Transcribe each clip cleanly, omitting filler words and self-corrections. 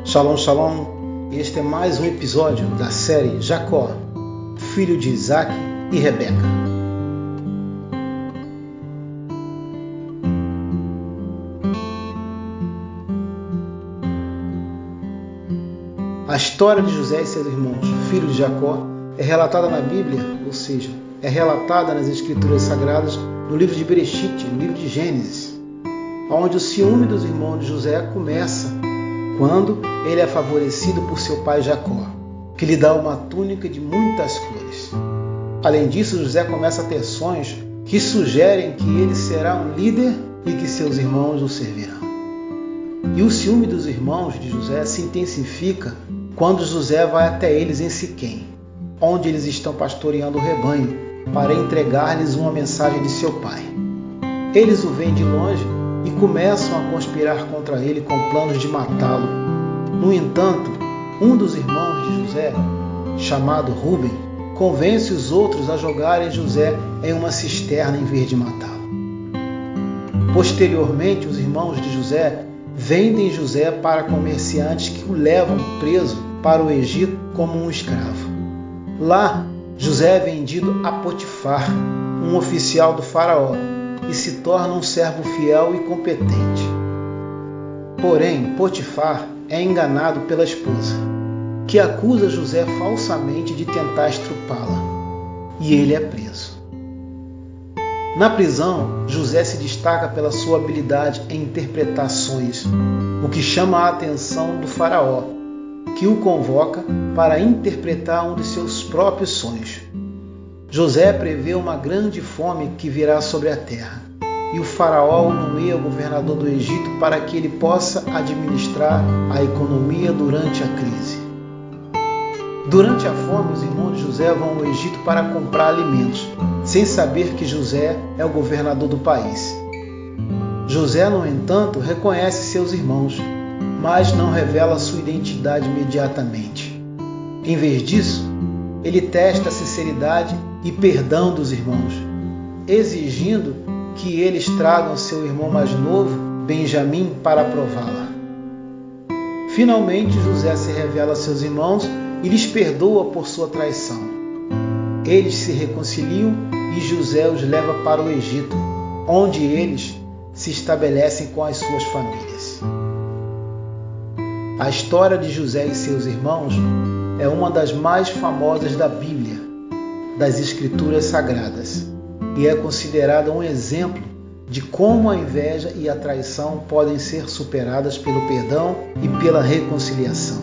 Shalom, shalom. Este é mais um episódio da série Jacó, filho de Isaac e Rebeca. A história de José e seus irmãos, filhos de Jacó, é relatada na Bíblia, ou seja, é relatada nas Escrituras Sagradas no livro de Bereshit, no livro de Gênesis, onde o ciúme dos irmãos de José começa quando ele é favorecido por seu pai Jacó, que lhe dá uma túnica de muitas cores. Além disso, José começa a ter sonhos que sugerem que ele será um líder e que seus irmãos o servirão. E o ciúme dos irmãos de José se intensifica quando José vai até eles em Siquém, onde eles estão pastoreando o rebanho, para entregar-lhes uma mensagem de seu pai. Eles o veem de longe e começam a conspirar contra ele com planos de matá-lo. No entanto, um dos irmãos de José, chamado Rúben, convence os outros a jogarem José em uma cisterna em vez de matá-lo. Posteriormente, os irmãos de José vendem José para comerciantes que o levam preso para o Egito como um escravo. Lá, José é vendido a Potifar, um oficial do faraó, e se torna um servo fiel e competente. Porém, Potifar é enganado pela esposa, que acusa José falsamente de tentar estrupá-la, e ele é preso. Na prisão, José se destaca pela sua habilidade em interpretar sonhos, o que chama a atenção do faraó, que o convoca para interpretar um de seus próprios sonhos. José prevê uma grande fome que virá sobre a terra, e o faraó o nomeia governador do Egito para que ele possa administrar a economia durante a crise. Durante a fome, os irmãos de José vão ao Egito para comprar alimentos, sem saber que José é o governador do país. José, no entanto, reconhece seus irmãos, mas não revela sua identidade imediatamente. Em vez disso, ele testa a sinceridade e perdão dos irmãos, exigindo que eles tragam seu irmão mais novo, Benjamim, para prová-la. Finalmente, José se revela a seus irmãos e lhes perdoa por sua traição. Eles se reconciliam e José os leva para o Egito, onde eles se estabelecem com as suas famílias. A história de José e seus irmãos é uma das mais famosas da Bíblia, das Escrituras Sagradas, e é considerada um exemplo de como a inveja e a traição podem ser superadas pelo perdão e pela reconciliação.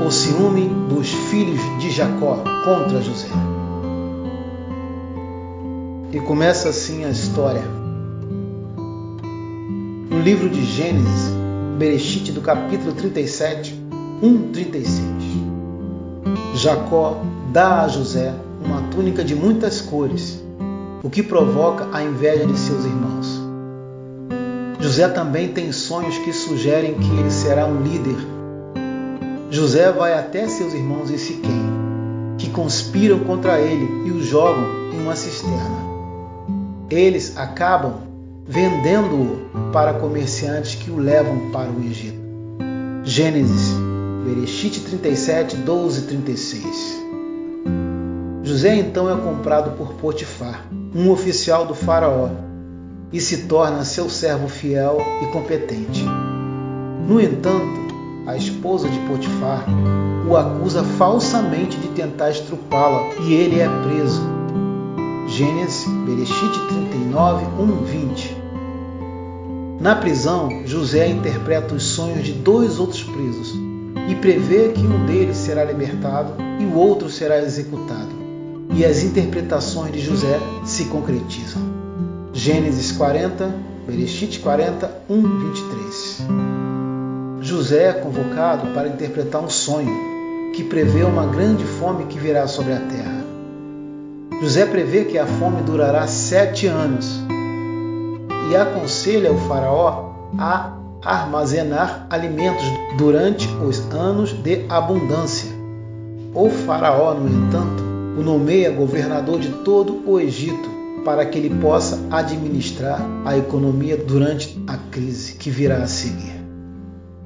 O ciúme dos filhos de Jacó contra José. E começa assim a história. No livro de Gênesis, Bereshit, do capítulo 37, 1:36. Jacó dá a José uma túnica de muitas cores, o que provoca a inveja de seus irmãos. José também tem sonhos que sugerem que ele será um líder. José vai até seus irmãos em Siquém, que conspiram contra ele e o jogam em uma cisterna. Eles acabam vendendo-o para comerciantes que o levam para o Egito. Gênesis, Bereshit 37, 12 e 36. José então é comprado por Potifar, um oficial do faraó, e se torna seu servo fiel e competente. No entanto, a esposa de Potifar o acusa falsamente de tentar estrupá-la e ele é preso. Gênesis, Bereshit 39, 1-20. Na prisão, José interpreta os sonhos de dois outros presos e prevê que um deles será libertado e o outro será executado. E as interpretações de José se concretizam. Gênesis 40, Bereshit 40, 1-23. José é convocado para interpretar um sonho que prevê uma grande fome que virá sobre a terra. José prevê que a fome durará 7 anos e aconselha o faraó a armazenar alimentos durante os anos de abundância. O faraó, no entanto, o nomeia governador de todo o Egito para que ele possa administrar a economia durante a crise que virá a seguir.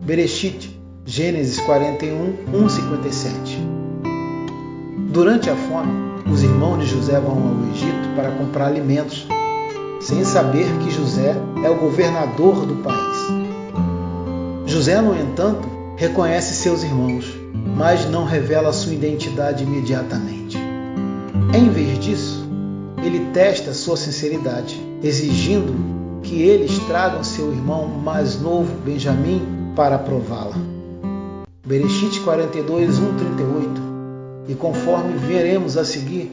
Bereshit, Gênesis 41, 1:57. Durante a fome, os irmãos de José vão ao Egito para comprar alimentos, sem saber que José é o governador do país. José, no entanto, reconhece seus irmãos, mas não revela sua identidade imediatamente. Em vez disso, ele testa sua sinceridade, exigindo que eles tragam seu irmão mais novo, Benjamim, para prová-la. Bereshit 42, 1:38. E conforme veremos a seguir,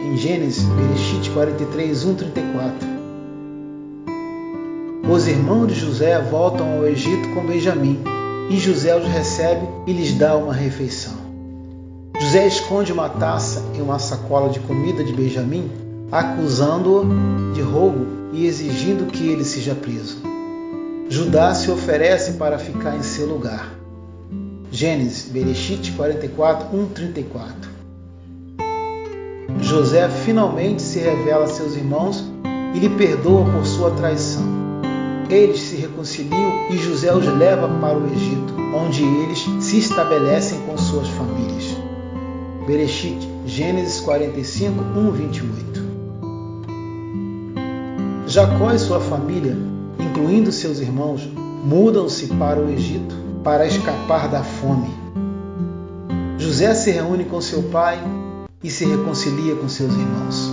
em Gênesis, Bereshit 43, 1:34. Os irmãos de José voltam ao Egito com Benjamim, e José os recebe e lhes dá uma refeição. José esconde uma taça em uma sacola de comida de Benjamim, acusando-o de roubo e exigindo que ele seja preso. Judá se oferece para ficar em seu lugar. Gênesis, Bereshit 44, 1:34. José finalmente se revela a seus irmãos e lhe perdoa por sua traição. Eles se reconciliam e José os leva para o Egito, onde eles se estabelecem com suas famílias. Bereshit, Gênesis 45, 1:28. Jacó e sua família, incluindo seus irmãos, mudam-se para o Egito para escapar da fome. José se reúne com seu pai e se reconcilia com seus irmãos.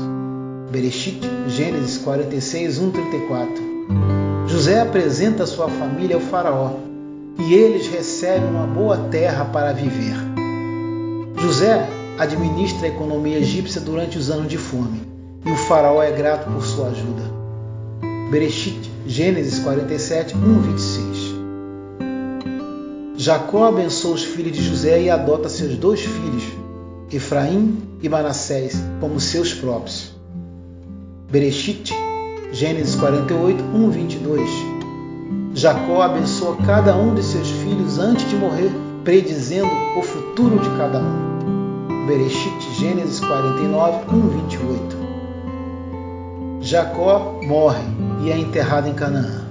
Bereshit, Gênesis 46, 1:34. José apresenta sua família ao faraó e eles recebem uma boa terra para viver. José administra a economia egípcia durante os anos de fome e o faraó é grato por sua ajuda. Bereshit, Gênesis 47, 1:26. Jacó abençoa os filhos de José e adota seus 2 filhos, Efraim e Manassés, como seus próprios. Bereshit, Gênesis 48, 1:22. Jacó abençoa cada um de seus filhos antes de morrer, predizendo o futuro de cada um. Bereshit, Gênesis 49, 1:28. Jacó morre e é enterrado em Canaã.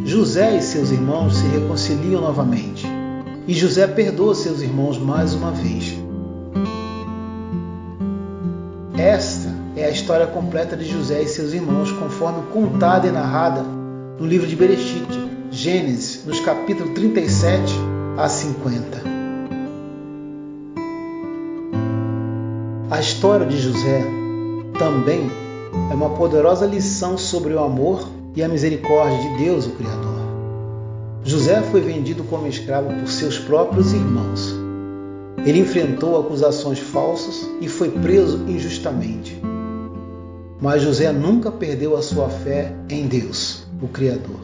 José e seus irmãos se reconciliam novamente, e José perdoa seus irmãos mais uma vez. Esta é a história completa de José e seus irmãos, conforme contada e narrada no livro de Bereshit, Gênesis, nos capítulos 37 a 50. A história de José também é uma poderosa lição sobre o amor e a misericórdia de Deus, o Criador. José foi vendido como escravo por seus próprios irmãos. Ele enfrentou acusações falsas e foi preso injustamente. Mas José nunca perdeu a sua fé em Deus, o Criador.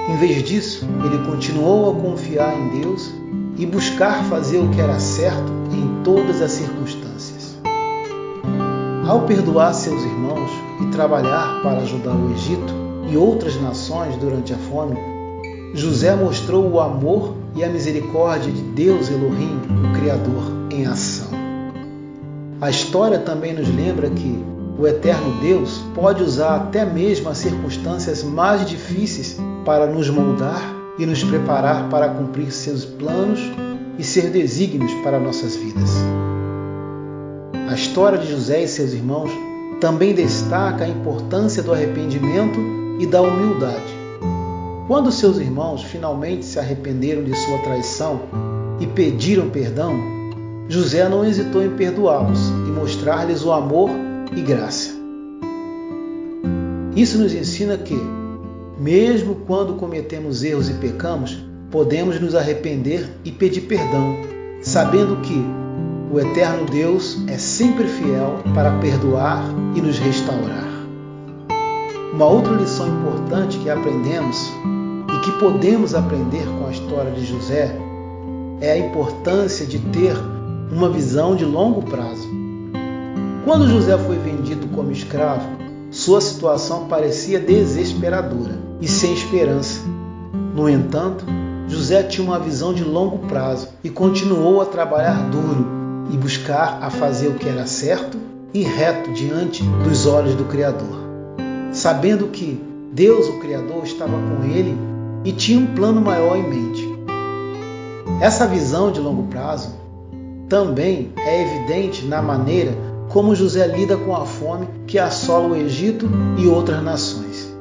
Em vez disso, ele continuou a confiar em Deus e buscar fazer o que era certo em todas as circunstâncias. Ao perdoar seus irmãos e trabalhar para ajudar o Egito e outras nações durante a fome, José mostrou o amor e a misericórdia de Deus Elohim, o Criador, em ação. A história também nos lembra que o eterno Deus pode usar até mesmo as circunstâncias mais difíceis para nos moldar e nos preparar para cumprir seus planos e seus desígnios para nossas vidas. A história de José e seus irmãos também destaca a importância do arrependimento e da humildade. Quando seus irmãos finalmente se arrependeram de sua traição e pediram perdão, José não hesitou em perdoá-los e mostrar-lhes o amor e graça. Isso nos ensina que, mesmo quando cometemos erros e pecamos, podemos nos arrepender e pedir perdão, sabendo que o eterno Deus é sempre fiel para perdoar e nos restaurar. Uma outra lição importante que aprendemos e que podemos aprender com a história de José é a importância de ter uma visão de longo prazo. Quando José foi vendido como escravo, sua situação parecia desesperadora e sem esperança. No entanto, José tinha uma visão de longo prazo e continuou a trabalhar duro e buscar a fazer o que era certo e reto diante dos olhos do Criador, sabendo que Deus, o Criador, estava com ele e tinha um plano maior em mente. Essa visão de longo prazo também é evidente na maneira como José lida com a fome que assola o Egito e outras nações.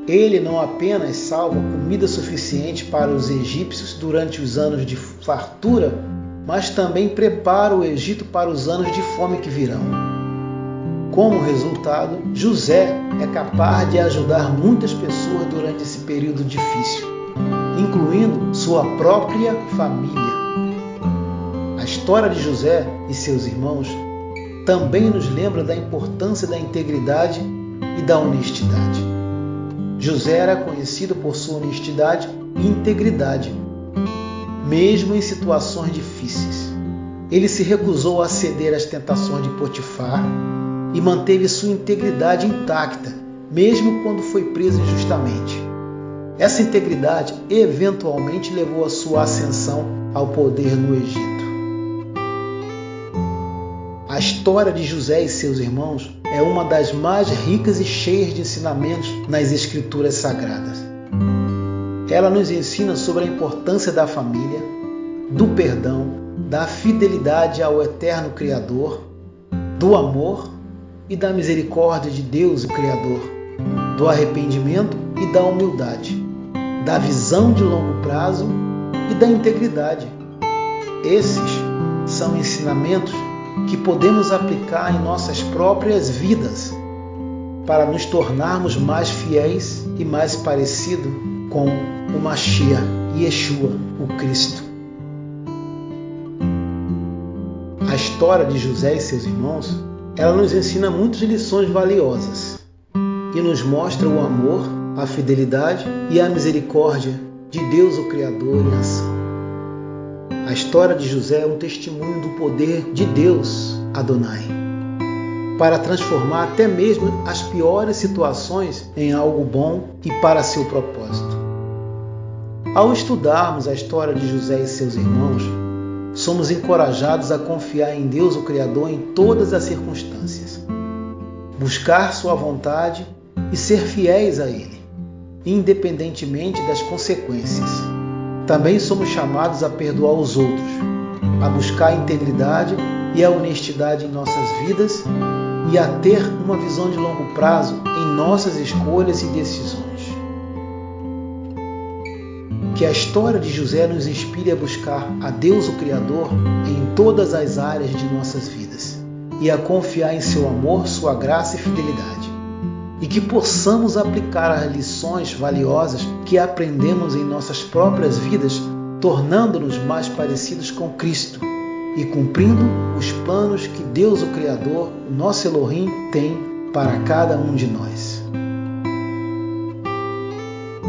Ele não apenas salva comida suficiente para os egípcios durante os anos de fartura, mas também prepara o Egito para os anos de fome que virão. Como resultado, José é capaz de ajudar muitas pessoas durante esse período difícil, incluindo sua própria família. A história de José e seus irmãos também nos lembra da importância da integridade e da honestidade. José era conhecido por sua honestidade e integridade, mesmo em situações difíceis. Ele se recusou a ceder às tentações de Potifar e manteve sua integridade intacta, mesmo quando foi preso injustamente. Essa integridade eventualmente levou a sua ascensão ao poder no Egito. A história de José e seus irmãos é uma das mais ricas e cheias de ensinamentos nas Escrituras Sagradas. Ela nos ensina sobre a importância da família, do perdão, da fidelidade ao eterno Criador, do amor e da misericórdia de Deus, o Criador, do arrependimento e da humildade, da visão de longo prazo e da integridade. Esses são ensinamentos que podemos aplicar em nossas próprias vidas para nos tornarmos mais fiéis e mais parecidos com o Mashiach, Yeshua, o Cristo. A história de José e seus irmãos, ela nos ensina muitas lições valiosas e nos mostra o amor, a fidelidade e a misericórdia de Deus, o Criador, em ação. A história de José é um testemunho do poder de Deus, Adonai, para transformar até mesmo as piores situações em algo bom e para seu propósito. Ao estudarmos a história de José e seus irmãos, somos encorajados a confiar em Deus, o Criador, em todas as circunstâncias, buscar sua vontade e ser fiéis a Ele, independentemente das consequências. Também somos chamados a perdoar os outros, a buscar a integridade e a honestidade em nossas vidas e a ter uma visão de longo prazo em nossas escolhas e decisões. Que a história de José nos inspire a buscar a Deus, o Criador, em todas as áreas de nossas vidas e a confiar em seu amor, sua graça e fidelidade. E que possamos aplicar as lições valiosas que aprendemos em nossas próprias vidas, tornando-nos mais parecidos com Cristo e cumprindo os planos que Deus, o Criador, o nosso Elohim, tem para cada um de nós.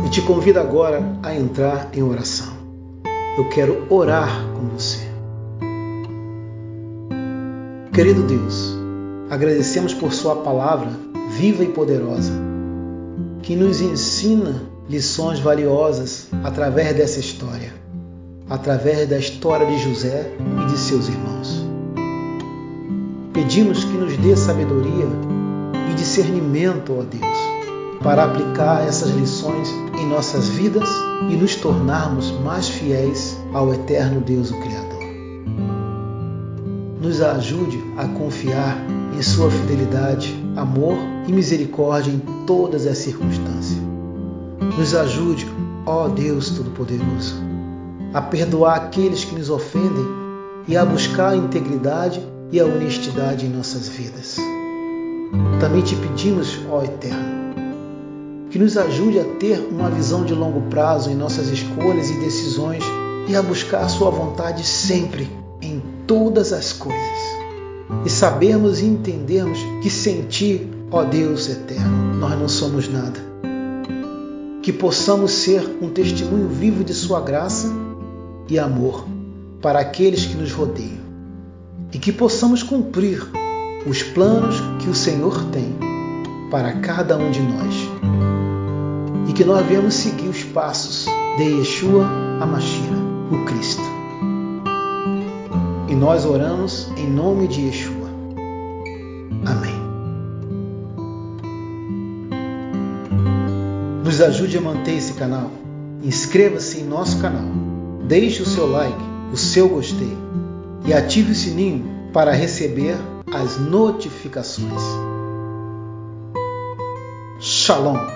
E te convido agora a entrar em oração. Eu quero orar com você. Querido Deus, agradecemos por sua palavra viva e poderosa, que nos ensina lições valiosas através dessa história, através da história de José e de seus irmãos. Pedimos que nos dê sabedoria e discernimento, ó Deus, para aplicar essas lições em nossas vidas e nos tornarmos mais fiéis ao eterno Deus, o Criador. Nos ajude a confiar em sua fidelidade, amor e misericórdia em todas as circunstâncias. Nos ajude, ó Deus Todo-Poderoso, a perdoar aqueles que nos ofendem e a buscar a integridade e a honestidade em nossas vidas. Também te pedimos, ó Eterno, que nos ajude a ter uma visão de longo prazo em nossas escolhas e decisões e a buscar a sua vontade sempre, em todas as coisas. E sabermos e entendermos que sem Ti, ó Deus eterno, nós não somos nada. Que possamos ser um testemunho vivo de Sua graça e amor para aqueles que nos rodeiam. E que possamos cumprir os planos que o Senhor tem para cada um de nós. E que nós venhamos seguir os passos de Yeshua HaMashiach, o Cristo. E nós oramos em nome de Yeshua. Nos ajude a manter esse canal. Inscreva-se em nosso canal. Deixe o seu like, o seu gostei e ative o sininho para receber as notificações. Shalom!